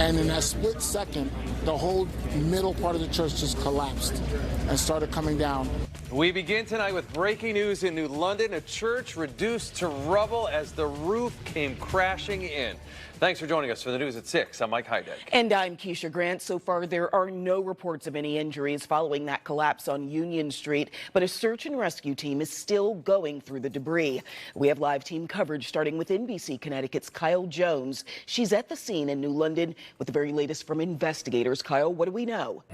And in that split second, the whole middle part of the church just collapsed and started coming down. We begin tonight with breaking news in New London. A church reduced to rubble as the roof came crashing in. Thanks for joining us for the news at 6. I'm Mike Heideck. And I'm Keisha Grant. So far, there are no reports of any injuries following that collapse on Union Street, but a search and rescue team is still going through the debris. We have live team coverage starting with NBC Connecticut's Kyle Jones. She's at the scene in New London with the very latest from investigators. Kyle, what do we know?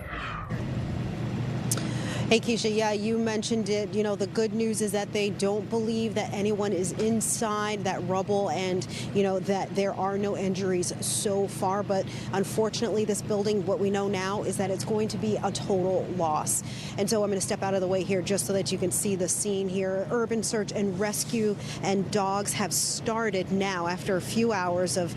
Hey, Keisha, yeah, you mentioned it. You know, the good news is that they don't believe that anyone is inside that rubble and, you know, that there are no injuries so far. But unfortunately, this building, what we know now is that it's going to be a total loss. And so I'm going to step out of the way here just so that you can see the scene here. Urban search and rescue and dogs have started now after a few hours of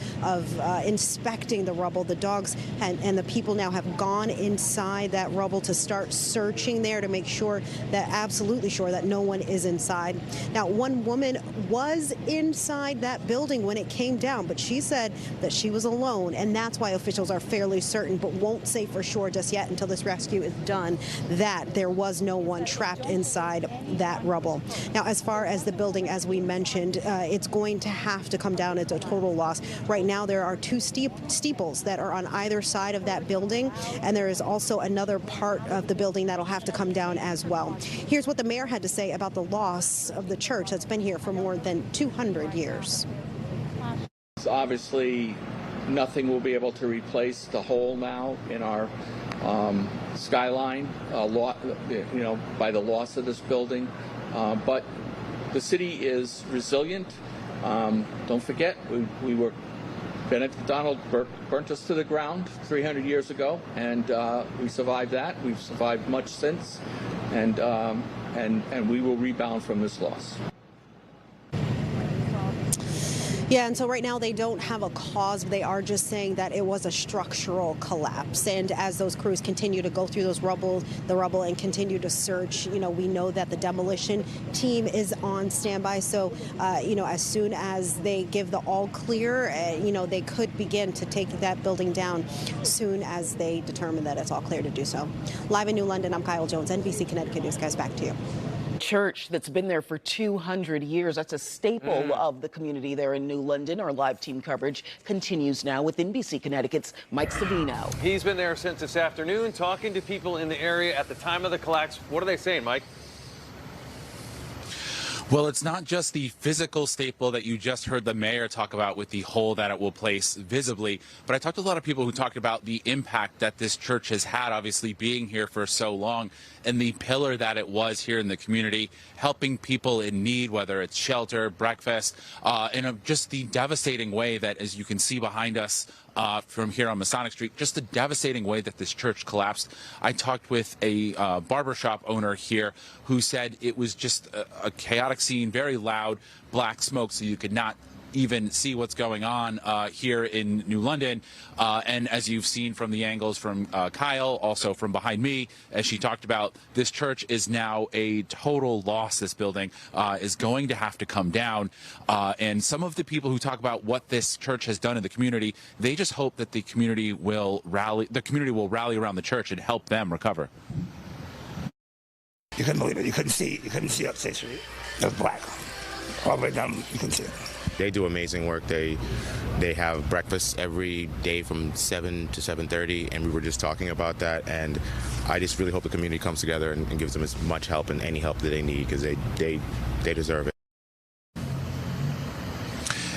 inspecting the rubble. The dogs and the people now have gone inside that rubble to start searching there, to make sure that, absolutely sure that no one is inside. Now, one woman was inside that building when it came down, but she said that she was alone, and that's why officials are fairly certain, but won't say for sure just yet until this rescue is done, that there was no one trapped inside that rubble. Now, as far as the building, as we mentioned, it's going to have to come down. It's a total loss. Right now, there are two steeples that are on either side of that building, and there is also another part of the building that'll have to come down as well. Here's what the mayor had to say about the loss of the church that's been here for more than 200 years. Obviously, nothing will be able to replace the hole now in our skyline, by the loss of this building. But the city is resilient. Don't forget, we were Benedict Donald burnt us to the ground 300 years ago, and we survived that. We've survived much since, and we will rebound from this loss. Yeah, and so right now they don't have a cause. They are just saying that it was a structural collapse. And as those crews continue to go through the rubble and continue to search, you know, we know that the demolition team is on standby. So, as soon as they give the all clear, they could begin to take that building down soon as they determine that it's all clear to do so. Live in New London, I'm Kyle Jones, NBC Connecticut News. Guys, back to you. Church that's been there for 200 years. That's a staple of the community there in New London. Our live team coverage continues now with NBC Connecticut's Mike Savino. He's been there since this afternoon, talking to people in the area at the time of the collapse. What are they saying, Mike? Well, it's not just the physical staple that you just heard the mayor talk about with the hole that it will place visibly, but I talked to a lot of people who talked about the impact that this church has had, obviously being here for so long, and the pillar that it was here in the community, helping people in need, whether it's shelter, breakfast, and just the devastating way that, as you can see behind us, from here on Masonic Street, just the devastating way that this church collapsed. I talked with a barbershop owner here who said it was just a chaotic scene, very loud, black smoke, so you could not even see what's going on here in New London. And as you've seen from the angles from Kyle, also from behind me, as she talked about, this church is now a total loss. This building is going to have to come down. And some of the people who talk about what this church has done in the community, they just hope that the community will rally around the church and help them recover. You couldn't believe it. You couldn't see up State Street. It was black. All the way down, you couldn't see it. They do amazing work. They have breakfast every day from 7 to 7:30, and we were just talking about that. And I just really hope the community comes together and gives them as much help and any help that they need, because they deserve it.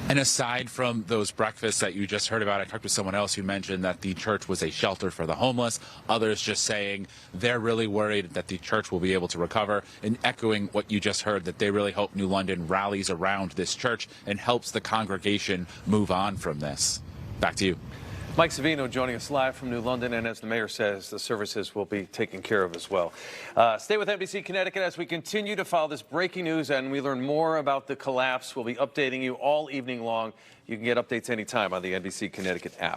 And aside from those breakfasts that you just heard about, I talked to someone else who mentioned that the church was a shelter for the homeless. Others just saying they're really worried that the church will be able to recover, and echoing what you just heard, that they really hope New London rallies around this church and helps the congregation move on from this. Back to you. Mike Savino joining us live from New London, and as the mayor says, the services will be taken care of as well. Stay with NBC Connecticut as we continue to follow this breaking news and we learn more about the collapse. We'll be updating you all evening long. You can get updates anytime on the NBC Connecticut app.